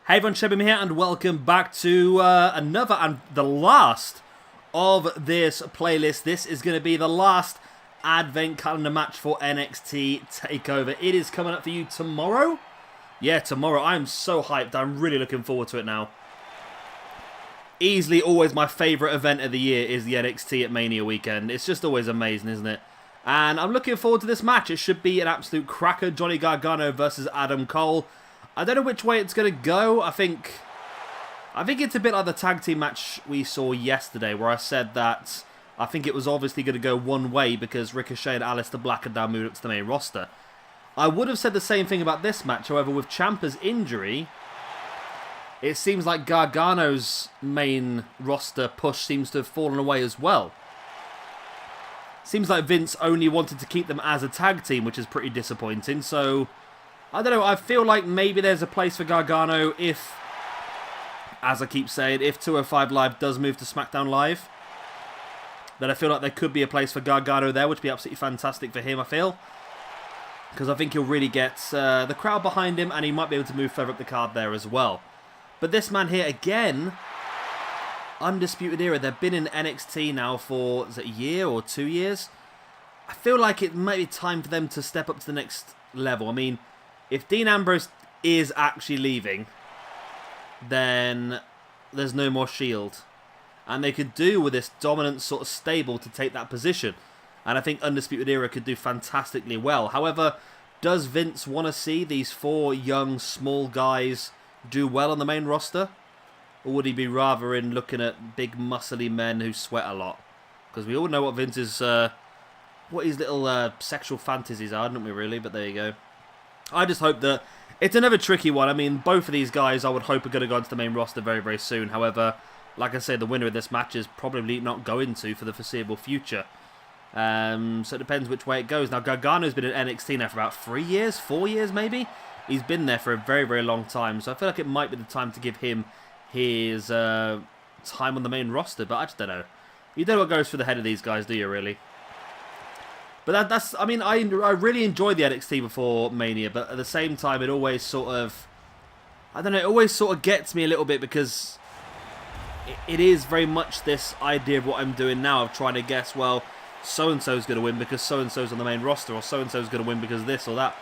Hey everyone, Shebim here, and welcome back to another and the last of this playlist. This is going to be the last Advent Calendar match for NXT TakeOver. It is coming up for you tomorrow. Yeah, tomorrow. I'm so hyped. I'm really looking forward to it now. Easily always my favourite event of the year is the NXT at Mania weekend. It's just always amazing, isn't it? And I'm looking forward to this match. It should be an absolute cracker. Johnny Gargano versus Adam Cole. I don't know which way it's going to go. I think it's a bit like the tag team match we saw yesterday, where I said that I think it was obviously going to go one way because Ricochet and Aleister Black had now moved up to the main roster. I would have said the same thing about this match, however, with Ciampa's injury, it seems like Gargano's main roster push seems to have fallen away as well. Seems like Vince only wanted to keep them as a tag team, which is pretty disappointing, so I don't know, I feel like maybe there's a place for Gargano if, as I keep saying, if 205 Live does move to SmackDown Live. Then I feel like there could be a place for Gargano there, which would be absolutely fantastic for him, I feel. Because I think he'll really get the crowd behind him, and he might be able to move further up the card there as well. But this man here, again, Undisputed Era. They've been in NXT now for, is it a year or 2 years? I feel like it might be time for them to step up to the next level. I mean, if Dean Ambrose is actually leaving, then there's no more Shield. And they could do with this dominant sort of stable to take that position. And I think Undisputed Era could do fantastically well. However, does Vince want to see these four young, small guys do well on the main roster? Or would he be rather in looking at big, muscly men who sweat a lot? Because we all know what Vince's, what his little sexual fantasies are, don't we really? But there you go. I just hope that it's another tricky one. I mean, both of these guys I would hope are going to go into the main roster very, very soon. However, like I said, the winner of this match is probably not going to for the foreseeable future. So it depends which way it goes. Now, Gargano's been in NXT now for about 3 years, 4 years maybe. He's been there for a very, very long time. So I feel like it might be the time to give him his time on the main roster. But I just don't know. You don't know what goes through the head of these guys, do you, really? But that's, I mean, I really enjoyed the NXT before Mania, but at the same time, it always sort of, I don't know, it always sort of gets me a little bit because it is very much this idea of what I'm doing now of trying to guess, well, so-and-so's going to win because so-and-so's on the main roster, or so-and-so's going to win because this or that.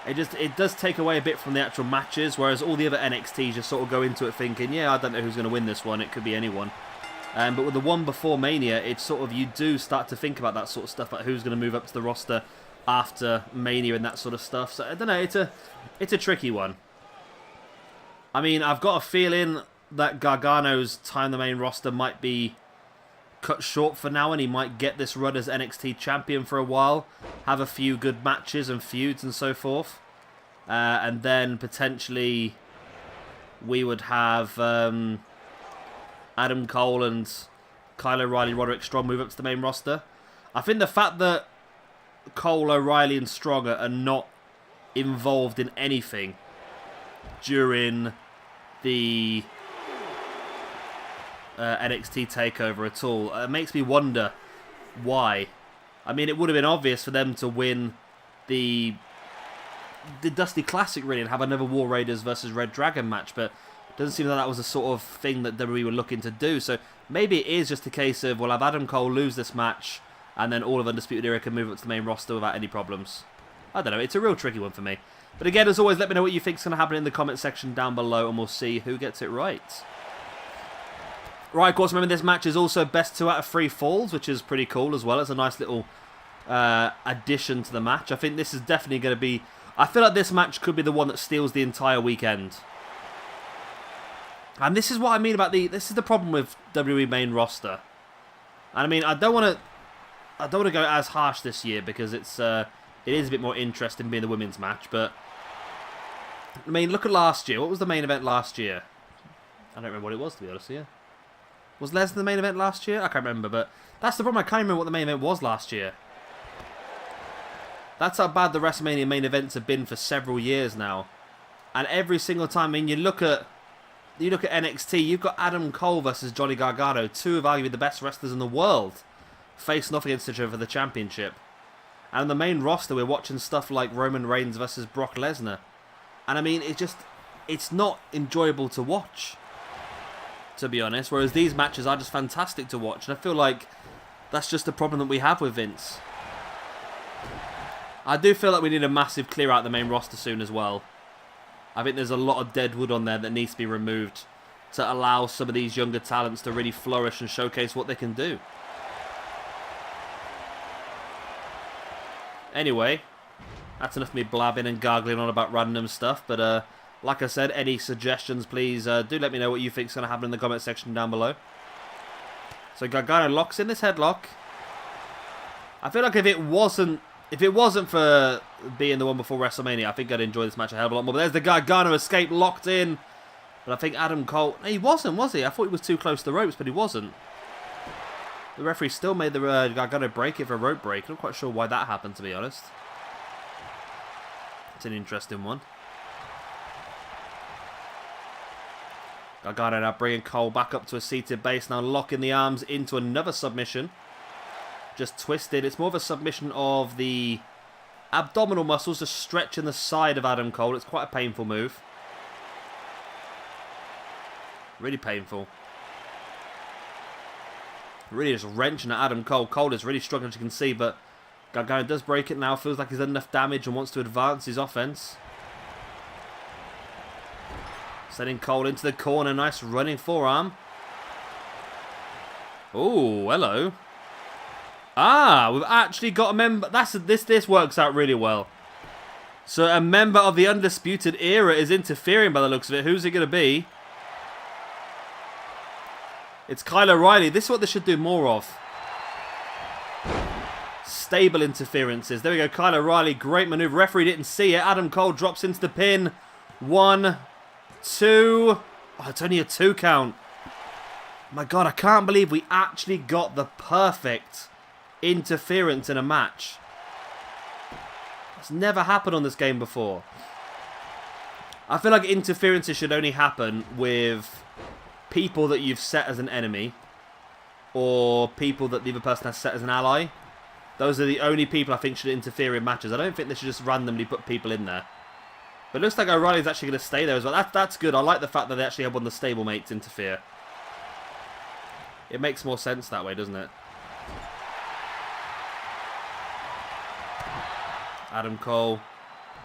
It does take away a bit from the actual matches, whereas all the other NXTs just sort of go into it thinking, yeah, I don't know who's going to win this one, it could be anyone. But with the one before Mania, it's sort of, you do start to think about that sort of stuff, like who's going to move up to the roster after Mania and that sort of stuff. So I don't know, it's a tricky one. I mean, I've got a feeling that Gargano's time on the main roster might be cut short for now, and he might get this run as NXT champion for a while, have a few good matches and feuds and so forth, and then potentially we would have Adam Cole and Kyle O'Reilly, Roderick Strong move up to the main roster. I think the fact that Cole, O'Reilly and Strong are not involved in anything during the NXT TakeOver at all makes me wonder why. I mean, it would have been obvious for them to win the Dusty Classic, really, and have another War Raiders versus Red Dragon match, but doesn't seem like that was the sort of thing that WWE were looking to do. So maybe it is just a case of, we'll have Adam Cole lose this match, and then all of Undisputed Era can move up to the main roster without any problems. I don't know, it's a real tricky one for me. But again, as always, let me know what you think is going to happen in the comment section down below, and we'll see who gets it right. Right, of course, remember this match is also best 2 out of 3 falls, which is pretty cool as well. It's a nice little addition to the match. I think this is definitely going to be, I feel like this match could be the one that steals the entire weekend. And this is what I mean about this is the problem with WWE main roster. And I mean, I don't want to go as harsh this year because it is a bit more interesting being the women's match. But I mean, look at last year. What was the main event last year? I don't remember what it was, to be honest with you. Was Lesnar the main event last year? I can't remember, but that's the problem. I can't remember what the main event was last year. That's how bad the WrestleMania main events have been for several years now. And every single time, I mean, you look at NXT, you've got Adam Cole versus Johnny Gargano, two of arguably the best wrestlers in the world, facing off against each other for the championship. And on the main roster, we're watching stuff like Roman Reigns versus Brock Lesnar. And I mean, it just, it's not enjoyable to watch, to be honest. Whereas these matches are just fantastic to watch. And I feel like that's just the problem that we have with Vince. I do feel like we need a massive clear out of the main roster soon as well. I think there's a lot of dead wood on there that needs to be removed to allow some of these younger talents to really flourish and showcase what they can do. Anyway, that's enough of me blabbing and gargling on about random stuff. But like I said, any suggestions, please do let me know what you think is going to happen in the comment section down below. So Gargano locks in this headlock. I feel like if it wasn't for being the one before WrestleMania, I think I'd enjoy this match a hell of a lot more. But there's the Gargano escape locked in. But I think Adam Cole... He wasn't, was he? I thought he was too close to the ropes, but he wasn't. The referee still made the Gargano break it for a rope break. I'm not quite sure why that happened, to be honest. It's an interesting one. Gargano now bringing Cole back up to a seated base. Now locking the arms into another submission. Just twisted. It's more of a submission of the abdominal muscles just stretching the side of Adam Cole. It's quite a painful move. Really painful. Really just wrenching at Adam Cole. Cole is really struggling, as you can see, but Gargano does break it now. Feels like he's done enough damage and wants to advance his offense. Sending Cole into the corner. Nice running forearm. Oh, hello. Ah, we've actually got a member. This works out really well. So a member of the Undisputed Era is interfering by the looks of it. Who's it going to be? It's Kyle O'Reilly. This is what they should do more of. Stable interferences. There we go. Kyle O'Reilly. Great maneuver. Referee didn't see it. Adam Cole drops into the pin. 1, 2. Oh, it's only a 2 count. My God, I can't believe we actually got the perfect interference in a match. It's never happened on this game before. I feel like interferences should only happen with people that you've set as an enemy or people that the other person has set as an ally. Those are the only people I think should interfere in matches. I don't think they should just randomly put people in there. But it looks like O'Reilly's actually going to stay there as well. That's good. I like the fact that they actually have one of the stablemates interfere. It makes more sense that way, doesn't it? Adam Cole,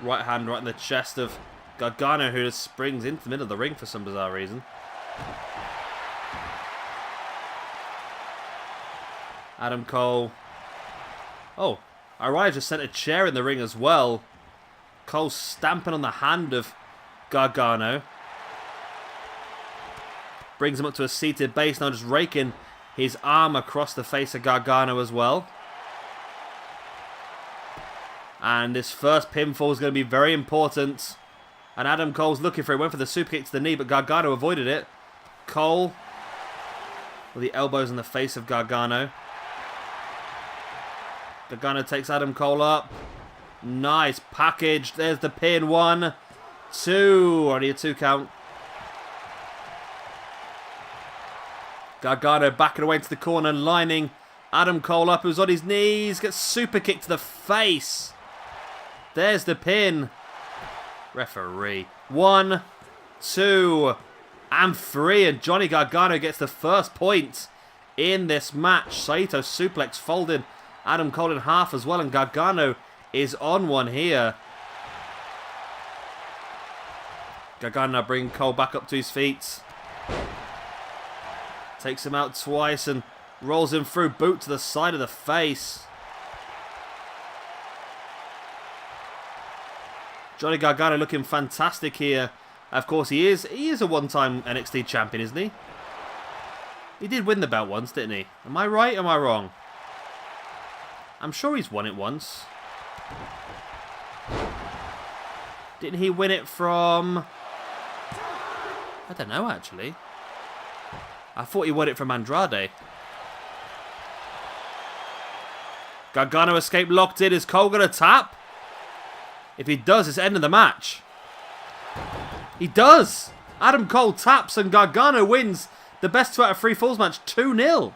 right hand right in the chest of Gargano, who just springs into the middle of the ring for some bizarre reason. Adam Cole. Oh, O'Reilly just sent a chair in the ring as well. Cole stamping on the hand of Gargano. Brings him up to a seated base, now just raking his arm across the face of Gargano as well. And this first pinfall is going to be very important. And Adam Cole's looking for it. Went for the super kick to the knee, but Gargano avoided it. Cole with the elbows in the face of Gargano. Gargano takes Adam Cole up. Nice package. There's the pin. 1, 2. Already a 2 count. Gargano backing away to the corner, lining Adam Cole up, who's on his knees. Gets super kicked to the face. There's the pin. Referee. 1, 2, and 3. And Johnny Gargano gets the first point in this match. Saito suplex folding Adam Cole in half as well. And Gargano is on one here. Gargano now bringing Cole back up to his feet. Takes him out twice and rolls him through. Boot to the side of the face. Johnny Gargano looking fantastic here. Of course, he is a one-time NXT champion, isn't he? He did win the belt once, didn't he? Am I right or am I wrong? I'm sure he's won it once. Didn't he win it from... I don't know, actually. I thought he won it from Andrade. Gargano escape locked in. Is Cole going to tap? If he does, it's the end of the match. He does! Adam Cole taps and Gargano wins the best 2 out of 3 falls match 2-0.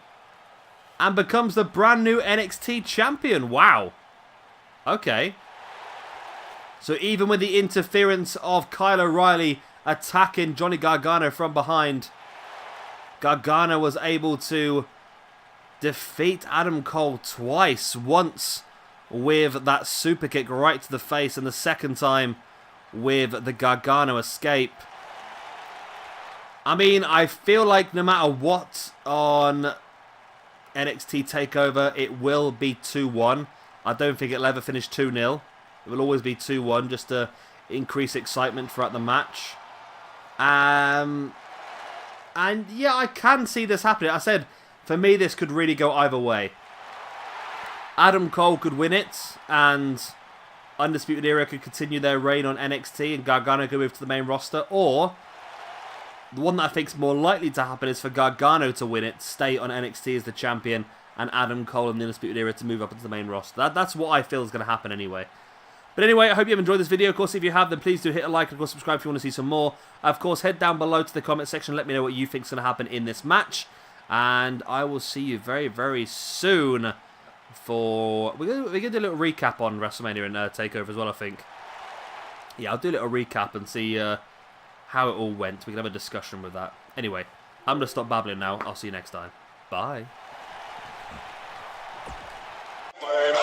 And becomes the brand new NXT champion. Wow. Okay. So even with the interference of Kyle O'Reilly attacking Johnny Gargano from behind. Gargano was able to defeat Adam Cole twice. Once with that super kick right to the face, and the second time with the Gargano escape. I mean, I feel like no matter what on NXT TakeOver, it will be 2-1. I don't think it'll ever finish 2-0. It will always be 2-1 just to increase excitement throughout the match. And yeah, I can see this happening. I said, for me, this could really go either way. Adam Cole could win it, and Undisputed Era could continue their reign on NXT, and Gargano could move to the main roster. Or, the one that I think is more likely to happen is for Gargano to win it, stay on NXT as the champion, and Adam Cole and the Undisputed Era to move up into the main roster. That's what I feel is going to happen anyway. But anyway, I hope you have enjoyed this video. Of course, if you have, then please do hit a like and of course subscribe if you want to see some more. Of course, head down below to the comment section. Let me know what you think is going to happen in this match. And I will see you very, very soon for... We're going to do a little recap on WrestleMania and TakeOver as well, I think. Yeah, I'll do a little recap and see how it all went. We can have a discussion with that. Anyway, I'm going to stop babbling now. I'll see you next time. Bye. Bye.